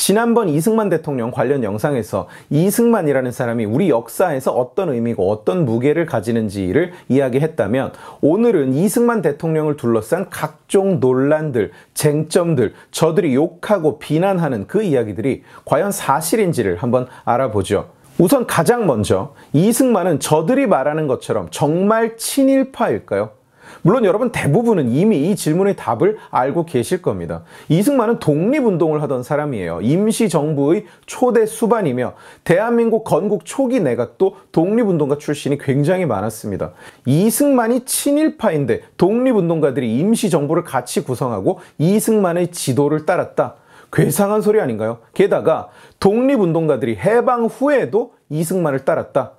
지난번 이승만 대통령 관련 영상에서 이승만이라는 사람이 우리 역사에서 어떤 의미고 어떤 무게를 가지는지를 이야기했다면, 오늘은 이승만 대통령을 둘러싼 각종 논란들, 쟁점들, 저들이 욕하고 비난하는 그 이야기들이 과연 사실인지를 한번 알아보죠. 우선 가장 먼저, 이승만은 저들이 말하는 것처럼 정말 친일파일까요? 물론 여러분 대부분은 이미 이 질문의 답을 알고 계실 겁니다. 이승만은 독립운동을 하던 사람이에요. 임시정부의 초대 수반이며 대한민국 건국 초기 내각도 독립운동가 출신이 굉장히 많았습니다. 이승만이 친일파인데 독립운동가들이 임시정부를 같이 구성하고 이승만의 지도를 따랐다. 괴상한 소리 아닌가요? 게다가 독립운동가들이 해방 후에도 이승만을 따랐다.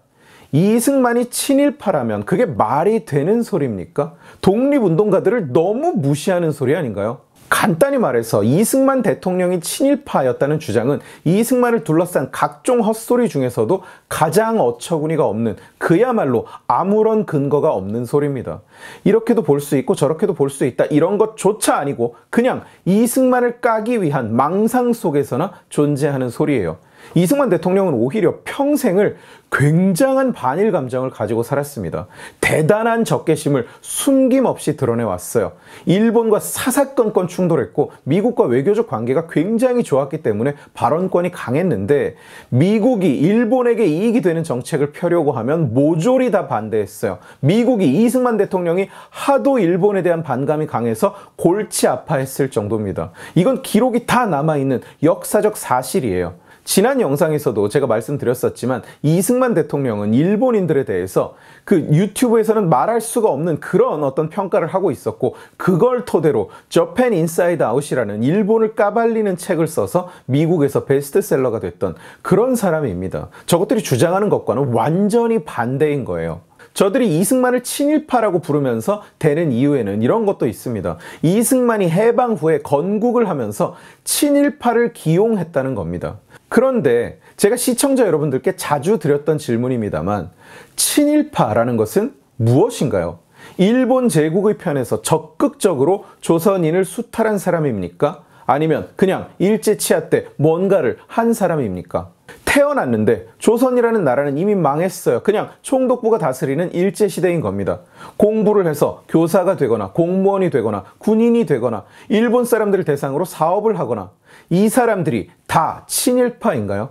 이승만이 친일파라면 그게 말이 되는 소리입니까? 독립운동가들을 너무 무시하는 소리 아닌가요? 간단히 말해서 이승만 대통령이 친일파였다는 주장은 이승만을 둘러싼 각종 헛소리 중에서도 가장 어처구니가 없는, 그야말로 아무런 근거가 없는 소리입니다. 이렇게도 볼 수 있고 저렇게도 볼 수 있다, 이런 것조차 아니고 그냥 이승만을 까기 위한 망상 속에서나 존재하는 소리예요. 이승만 대통령은 오히려 평생을 굉장한 반일 감정을 가지고 살았습니다. 대단한 적개심을 숨김없이 드러내왔어요. 일본과 사사건건 충돌했고 미국과 외교적 관계가 굉장히 좋았기 때문에 발언권이 강했는데, 미국이 일본에게 이익이 되는 정책을 펴려고 하면 모조리 다 반대했어요. 미국이 이승만 대통령이 하도 일본에 대한 반감이 강해서 골치 아파했을 정도입니다. 이건 기록이 다 남아있는 역사적 사실이에요. 지난 영상에서도 제가 말씀드렸었지만 이승만 대통령은 일본인들에 대해서 그 유튜브에서는 말할 수가 없는 그런 어떤 평가를 하고 있었고, 그걸 토대로 Japan Inside Out이라는 일본을 까발리는 책을 써서 미국에서 베스트셀러가 됐던 그런 사람입니다. 저것들이 주장하는 것과는 완전히 반대인 거예요. 저들이 이승만을 친일파라고 부르면서 되는 이유에는 이런 것도 있습니다. 이승만이 해방 후에 건국을 하면서 친일파를 기용했다는 겁니다. 그런데 제가 시청자 여러분들께 자주 드렸던 질문입니다만, 친일파라는 것은 무엇인가요? 일본 제국의 편에서 적극적으로 조선인을 수탈한 사람입니까? 아니면 그냥 일제치하 때 뭔가를 한 사람입니까? 태어났는데 조선이라는 나라는 이미 망했어요. 그냥 총독부가 다스리는 일제시대인 겁니다. 공부를 해서 교사가 되거나 공무원이 되거나 군인이 되거나 일본 사람들을 대상으로 사업을 하거나, 이 사람들이 다 친일파인가요?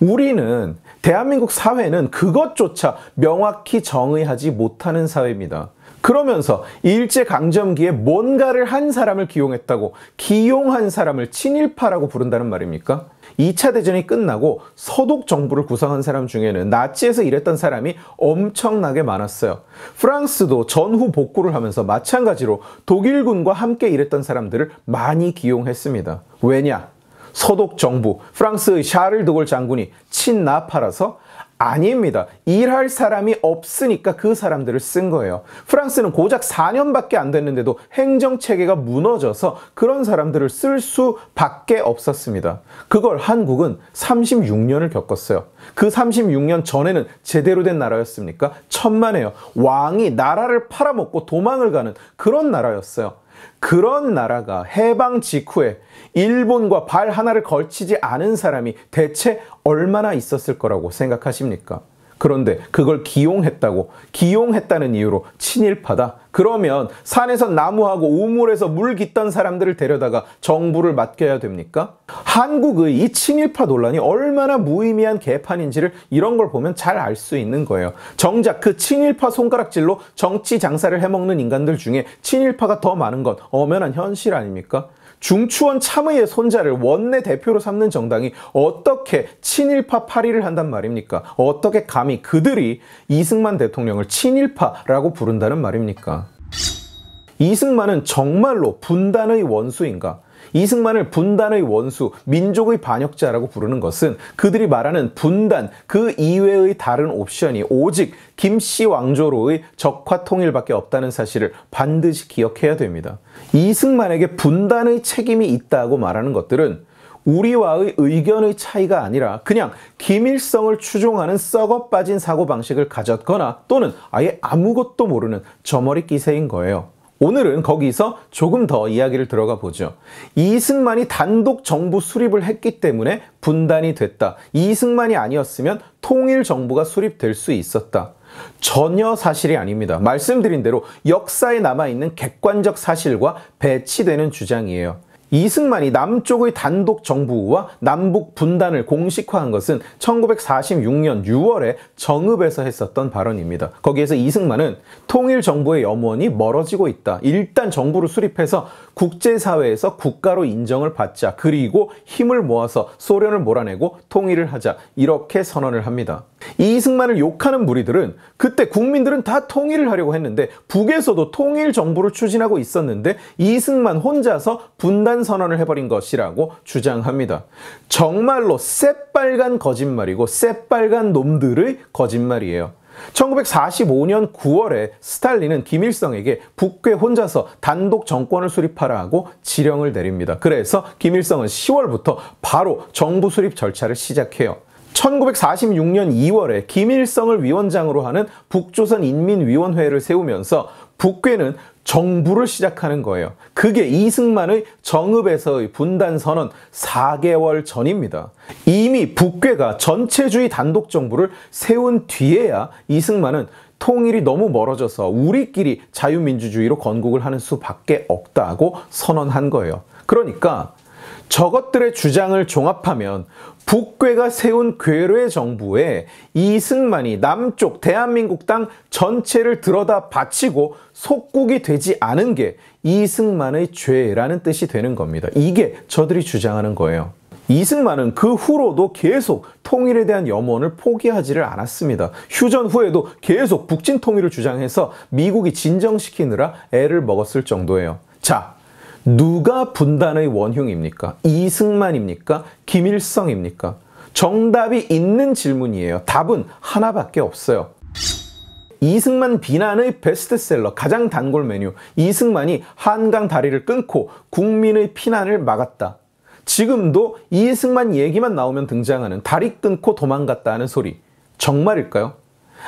우리는, 대한민국 사회는 그것조차 명확히 정의하지 못하는 사회입니다. 그러면서 일제강점기에 뭔가를 한 사람을 기용했다고 기용한 사람을 친일파라고 부른다는 말입니까? 2차 대전이 끝나고 서독 정부를 구성한 사람 중에는 나치에서 일했던 사람이 엄청나게 많았어요. 프랑스도 전후 복구를 하면서 마찬가지로 독일군과 함께 일했던 사람들을 많이 기용했습니다. 왜냐? 서독 정부, 프랑스의 샤를 드골 장군이 친나파라서? 아닙니다. 일할 사람이 없으니까 그 사람들을 쓴 거예요. 프랑스는 고작 4년밖에 안 됐는데도 행정체계가 무너져서 그런 사람들을 쓸 수밖에 없었습니다. 그걸 한국은 36년을 겪었어요. 그 36년 전에는 제대로 된 나라였습니까? 천만에요. 왕이 나라를 팔아먹고 도망을 가는 그런 나라였어요. 그런 나라가 해방 직후에 일본과 발 하나를 걸치지 않은 사람이 대체 얼마나 있었을 거라고 생각하십니까? 그런데 그걸 기용했다는 이유로 친일파다? 그러면 산에서 나무하고 우물에서 물 깃던 사람들을 데려다가 정부를 맡겨야 됩니까? 한국의 이 친일파 논란이 얼마나 무의미한 개판인지를 이런 걸 보면 잘 알 수 있는 거예요. 정작 그 친일파 손가락질로 정치 장사를 해먹는 인간들 중에 친일파가 더 많은 건 엄연한 현실 아닙니까? 중추원 참의의 손자를 원내 대표로 삼는 정당이 어떻게 친일파 파리를 한단 말입니까? 어떻게 감히 그들이 이승만 대통령을 친일파라고 부른다는 말입니까? 이승만은 정말로 분단의 원수인가? 이승만을 분단의 원수, 민족의 반역자라고 부르는 것은 그들이 말하는 분단, 그 이외의 다른 옵션이 오직 김씨 왕조로의 적화 통일밖에 없다는 사실을 반드시 기억해야 됩니다. 이승만에게 분단의 책임이 있다고 말하는 것들은 우리와의 의견의 차이가 아니라 그냥 김일성을 추종하는 썩어 빠진 사고방식을 가졌거나 또는 아예 아무것도 모르는 저머리 끼새인 거예요. 오늘은 거기서 조금 더 이야기를 들어가 보죠. 이승만이 단독 정부 수립을 했기 때문에 분단이 됐다. 이승만이 아니었으면 통일 정부가 수립될 수 있었다. 전혀 사실이 아닙니다. 말씀드린 대로 역사에 남아있는 객관적 사실과 배치되는 주장이에요. 이승만이 남쪽의 단독 정부와 남북 분단을 공식화한 것은 1946년 6월에 정읍에서 했었던 발언입니다. 거기에서 이승만은 통일 정부의 염원이 멀어지고 있다. 일단 정부를 수립해서 국제사회에서 국가로 인정을 받자. 그리고 힘을 모아서 소련을 몰아내고 통일을 하자. 이렇게 선언을 합니다. 이승만을 욕하는 무리들은 그때 국민들은 다 통일을 하려고 했는데 북에서도 통일 정부를 추진하고 있었는데 이승만 혼자서 분단 선언을 해버린 것이라고 주장합니다. 정말로 새빨간 거짓말이고 새빨간 놈들의 거짓말이에요. 1945년 9월에 스탈린은 김일성에게 북괴 혼자서 단독 정권을 수립하라고 지령을 내립니다. 그래서 김일성은 10월부터 바로 정부 수립 절차를 시작해요. 1946년 2월에 김일성을 위원장으로 하는 북조선인민위원회를 세우면서 북괴는 정부를 시작하는 거예요. 그게 이승만의 정읍에서의 분단선언 4개월 전입니다. 이미 북괴가 전체주의 단독정부를 세운 뒤에야 이승만은 통일이 너무 멀어져서 우리끼리 자유민주주의로 건국을 하는 수밖에 없다고 선언한 거예요. 그러니까 저것들의 주장을 종합하면 북괴가 세운 괴뢰 정부에 이승만이 남쪽 대한민국 땅 전체를 들여다 바치고 속국이 되지 않은 게 이승만의 죄라는 뜻이 되는 겁니다. 이게 저들이 주장하는 거예요. 이승만은 그 후로도 계속 통일에 대한 염원을 포기하지를 않았습니다. 휴전 후에도 계속 북진 통일을 주장해서 미국이 진정시키느라 애를 먹었을 정도예요. 자, 누가 분단의 원흉입니까? 이승만입니까? 김일성입니까? 정답이 있는 질문이에요. 답은 하나밖에 없어요. 이승만 비난의 베스트셀러 가장 단골 메뉴, 이승만이 한강 다리를 끊고 국민의 피난을 막았다. 지금도 이승만 얘기만 나오면 등장하는 다리 끊고 도망갔다 하는 소리, 정말일까요?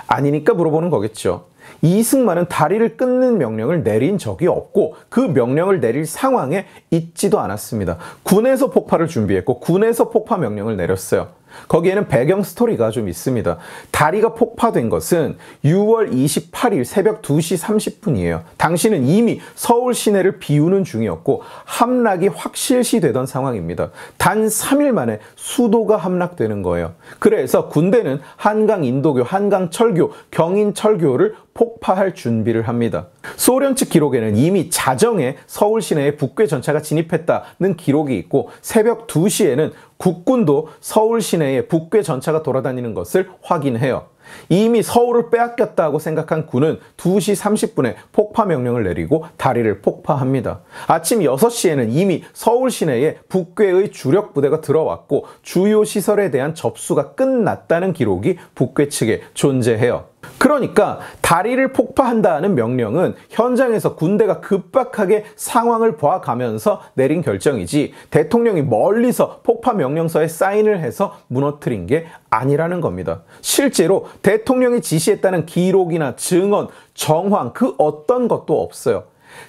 아니니까 물어보는 거겠죠. 이승만은 다리를 끊는 명령을 내린 적이 없고 그 명령을 내릴 상황에 있지도 않았습니다. 군에서 폭파를 준비했고 군에서 폭파 명령을 내렸어요. 거기에는 배경 스토리가 좀 있습니다. 다리가 폭파된 것은 6월 28일 새벽 2시 30분이에요. 당시는 이미 서울 시내를 비우는 중이었고 함락이 확실시되던 상황입니다. 단 3일 만에 수도가 함락되는 거예요. 그래서 군대는 한강 인도교, 한강 철교, 경인 철교를 폭파할 준비를 합니다. 소련 측 기록에는 이미 자정에 서울 시내에 북괴 전차가 진입했다는 기록이 있고 새벽 2시에는 국군도 서울 시내에 북괴 전차가 돌아다니는 것을 확인해요. 이미 서울을 빼앗겼다고 생각한 군은 2시 30분에 폭파 명령을 내리고 다리를 폭파합니다. 아침 6시에는 이미 서울 시내에 북괴의 주력 부대가 들어왔고 주요 시설에 대한 접수가 끝났다는 기록이 북괴 측에 존재해요. 그러니까 다리를 폭파한다는 명령은 현장에서 군대가 급박하게 상황을 봐가면서 내린 결정이지 대통령이 멀리서 폭파 명령서에 사인을 해서 무너뜨린 게 아니라는 겁니다. 실제로 대통령이 지시했다는 기록이나 증언, 정황 그 어떤 것도 없어요.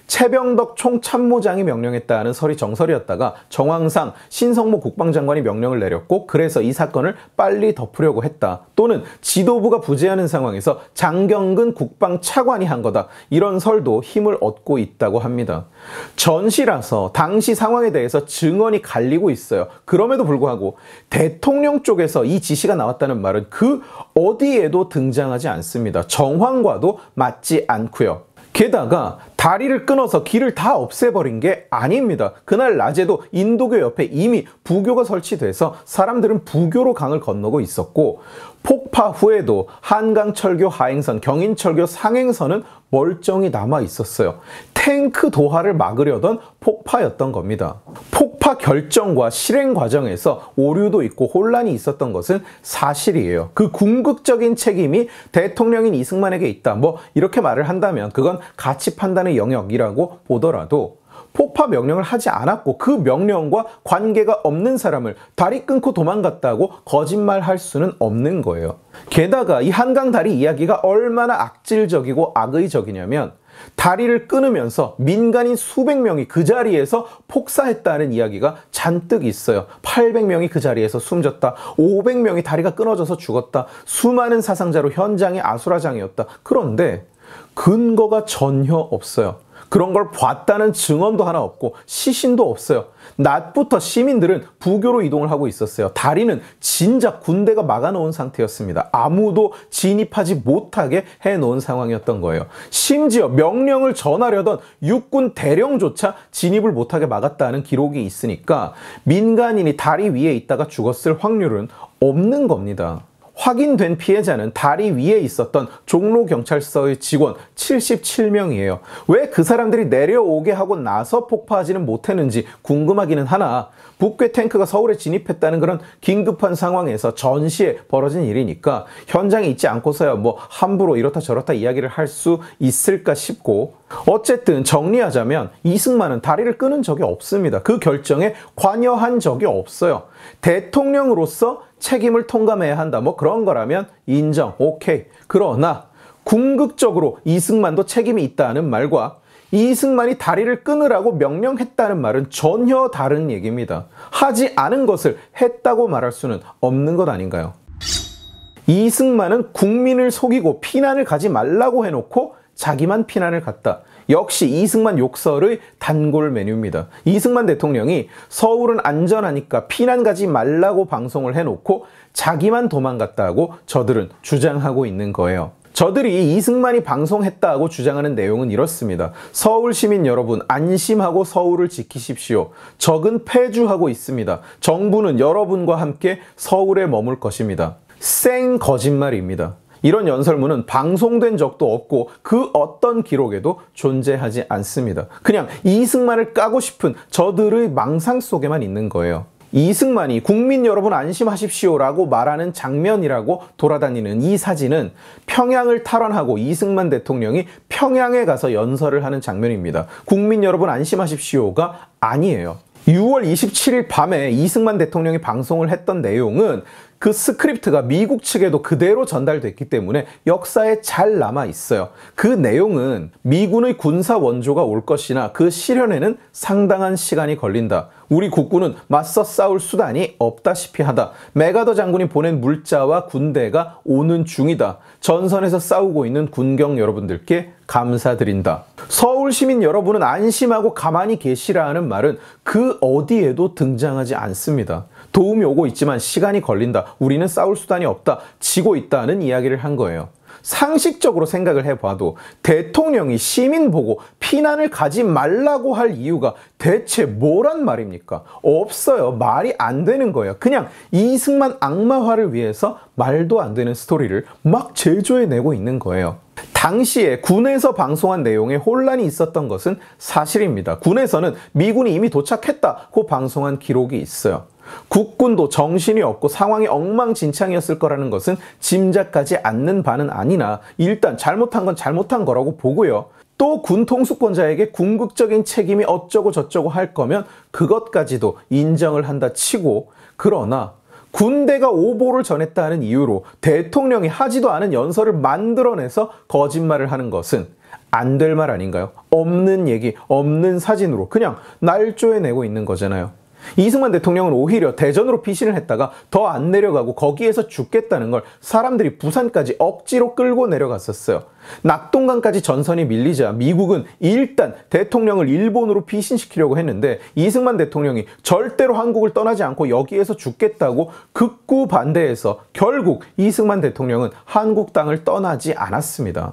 최병덕 총참모장이 명령했다는 설이 정설이었다가 정황상 신성모 국방장관이 명령을 내렸고 그래서 이 사건을 빨리 덮으려고 했다. 또는 지도부가 부재하는 상황에서 장경근 국방차관이 한 거다. 이런 설도 힘을 얻고 있다고 합니다. 전시라서 당시 상황에 대해서 증언이 갈리고 있어요. 그럼에도 불구하고 대통령 쪽에서 이 지시가 나왔다는 말은 그 어디에도 등장하지 않습니다. 정황과도 맞지 않고요. 게다가 다리를 끊어서 길을 다 없애버린 게 아닙니다. 그날 낮에도 인도교 옆에 이미 부교가 설치돼서 사람들은 부교로 강을 건너고 있었고 폭파 후에도 한강철교 하행선, 경인철교 상행선은 멀쩡히 남아 있었어요. 탱크 도하를 막으려던 폭파였던 겁니다. 폭파 결정과 실행 과정에서 오류도 있고 혼란이 있었던 것은 사실이에요. 그 궁극적인 책임이 대통령인 이승만에게 있다. 뭐 이렇게 말을 한다면 그건 가치 판단의 영역이라고 보더라도 폭파 명령을 하지 않았고 그 명령과 관계가 없는 사람을 다리 끊고 도망갔다고 거짓말할 수는 없는 거예요. 게다가 이 한강 다리 이야기가 얼마나 악질적이고 악의적이냐면 다리를 끊으면서 민간인 수백 명이 그 자리에서 폭사했다는 이야기가 잔뜩 있어요. 800명이 그 자리에서 숨졌다. 500명이 다리가 끊어져서 죽었다. 수많은 사상자로 현장이 아수라장이었다. 그런데 근거가 전혀 없어요. 그런 걸 봤다는 증언도 하나 없고 시신도 없어요. 낮부터 시민들은 부교로 이동을 하고 있었어요. 다리는 진작 군대가 막아놓은 상태였습니다. 아무도 진입하지 못하게 해놓은 상황이었던 거예요. 심지어 명령을 전하려던 육군 대령조차 진입을 못하게 막았다는 기록이 있으니까 민간인이 다리 위에 있다가 죽었을 확률은 없는 겁니다. 확인된 피해자는 다리 위에 있었던 종로경찰서의 직원 77명이에요. 왜 그 사람들이 내려오게 하고 나서 폭파하지는 못했는지 궁금하기는 하나 북괴 탱크가 서울에 진입했다는 그런 긴급한 상황에서 전시에 벌어진 일이니까 현장에 있지 않고서야 뭐 함부로 이렇다 저렇다 이야기를 할 수 있을까 싶고, 어쨌든 정리하자면 이승만은 다리를 끊은 적이 없습니다. 그 결정에 관여한 적이 없어요. 대통령으로서 책임을 통감해야 한다, 뭐 그런 거라면 인정, 오케이. 그러나 궁극적으로 이승만도 책임이 있다는 말과 이승만이 다리를 끊으라고 명령했다는 말은 전혀 다른 얘기입니다. 하지 않은 것을 했다고 말할 수는 없는 것 아닌가요? 이승만은 국민을 속이고 피난을 가지 말라고 해놓고 자기만 피난을 갔다. 역시 이승만 욕설의 단골 메뉴입니다. 이승만 대통령이 서울은 안전하니까 피난 가지 말라고 방송을 해놓고 자기만 도망갔다고 저들은 주장하고 있는 거예요. 저들이 이승만이 방송했다고 주장하는 내용은 이렇습니다. 서울 시민 여러분, 안심하고 서울을 지키십시오. 적은 패주하고 있습니다. 정부는 여러분과 함께 서울에 머물 것입니다. 생 거짓말입니다. 이런 연설문은 방송된 적도 없고 그 어떤 기록에도 존재하지 않습니다. 그냥 이승만을 까고 싶은 저들의 망상 속에만 있는 거예요. 이승만이 국민 여러분 안심하십시오라고 말하는 장면이라고 돌아다니는 이 사진은 평양을 탈환하고 이승만 대통령이 평양에 가서 연설을 하는 장면입니다. 국민 여러분 안심하십시오가 아니에요. 6월 27일 밤에 이승만 대통령이 방송을 했던 내용은 그 스크립트가 미국 측에도 그대로 전달됐기 때문에 역사에 잘 남아 있어요. 그 내용은 미군의 군사 원조가 올 것이나 그 실현에는 상당한 시간이 걸린다. 우리 국군은 맞서 싸울 수단이 없다시피 하다. 메가더 장군이 보낸 물자와 군대가 오는 중이다. 전선에서 싸우고 있는 군경 여러분들께 감사드린다. 서울 시민 여러분은 안심하고 가만히 계시라는 말은 그 어디에도 등장하지 않습니다. 도움이 오고 있지만 시간이 걸린다. 우리는 싸울 수단이 없다. 지고 있다는 이야기를 한 거예요. 상식적으로 생각을 해봐도 대통령이 시민 보고 피난을 가지 말라고 할 이유가 대체 뭐란 말입니까? 없어요. 말이 안 되는 거예요. 그냥 이승만 악마화를 위해서 말도 안 되는 스토리를 막 제조해내고 있는 거예요. 당시에 군에서 방송한 내용에 혼란이 있었던 것은 사실입니다. 군에서는 미군이 이미 도착했다고 방송한 기록이 있어요. 국군도 정신이 없고 상황이 엉망진창이었을 거라는 것은 짐작하지 않는 바는 아니나 일단 잘못한 건 잘못한 거라고 보고요. 또 군 통수권자에게 궁극적인 책임이 어쩌고 저쩌고 할 거면 그것까지도 인정을 한다 치고, 그러나 군대가 오보를 전했다는 이유로 대통령이 하지도 않은 연설을 만들어내서 거짓말을 하는 것은 안 될 말 아닌가요? 없는 얘기, 없는 사진으로 그냥 날조해내고 있는 거잖아요. 이승만 대통령은 오히려 대전으로 피신을 했다가 더 안 내려가고 거기에서 죽겠다는 걸 사람들이 부산까지 억지로 끌고 내려갔었어요. 낙동강까지 전선이 밀리자 미국은 일단 대통령을 일본으로 피신시키려고 했는데 이승만 대통령이 절대로 한국을 떠나지 않고 여기에서 죽겠다고 극구 반대해서 결국 이승만 대통령은 한국 땅을 떠나지 않았습니다.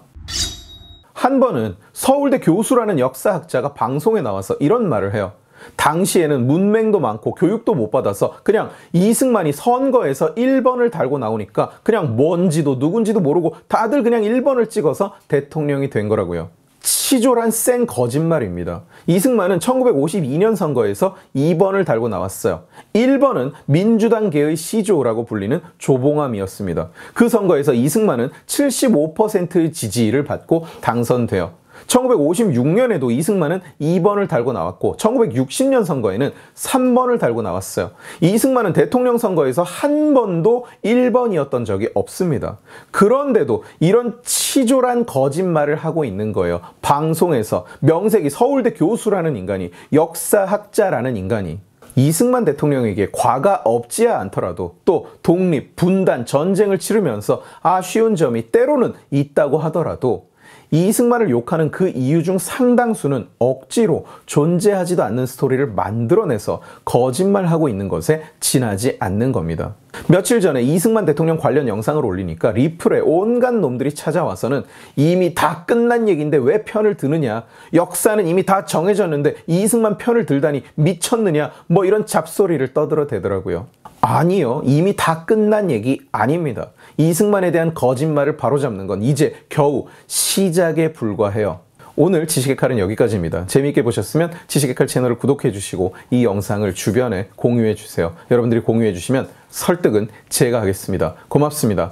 한 번은 서울대 교수라는 역사학자가 방송에 나와서 이런 말을 해요. 당시에는 문맹도 많고 교육도 못 받아서 그냥 이승만이 선거에서 1번을 달고 나오니까 그냥 뭔지도 누군지도 모르고 다들 그냥 1번을 찍어서 대통령이 된 거라고요. 치졸한 생 거짓말입니다. 이승만은 1952년 선거에서 2번을 달고 나왔어요. 1번은 민주당계의 시조라고 불리는 조봉암이었습니다. 그 선거에서 이승만은 75%의 지지를 받고 당선돼요. 1956년에도 이승만은 2번을 달고 나왔고 1960년 선거에는 3번을 달고 나왔어요. 이승만은 대통령 선거에서 한 번도 1번이었던 적이 없습니다. 그런데도 이런 치졸한 거짓말을 하고 있는 거예요. 방송에서 명색이 서울대 교수라는 인간이, 역사학자라는 인간이. 이승만 대통령에게 과가 없지 않더라도 또 독립, 분단, 전쟁을 치르면서 아쉬운 점이 때로는 있다고 하더라도 이승만을 욕하는 그 이유 중 상당수는 억지로 존재하지도 않는 스토리를 만들어내서 거짓말하고 있는 것에 지나지 않는 겁니다. 며칠 전에 이승만 대통령 관련 영상을 올리니까 리플에 온갖 놈들이 찾아와서는 이미 다 끝난 얘기인데 왜 편을 드느냐, 역사는 이미 다 정해졌는데 이승만 편을 들다니 미쳤느냐, 뭐 이런 잡소리를 떠들어대더라고요. 아니요, 이미 다 끝난 얘기 아닙니다. 이승만에 대한 거짓말을 바로잡는 건 이제 겨우 시작에 불과해요. 오늘 지식의 칼은 여기까지입니다. 재미있게 보셨으면 지식의 칼 채널을 구독해 주시고 이 영상을 주변에 공유해 주세요. 여러분들이 공유해 주시면 설득은 제가 하겠습니다. 고맙습니다.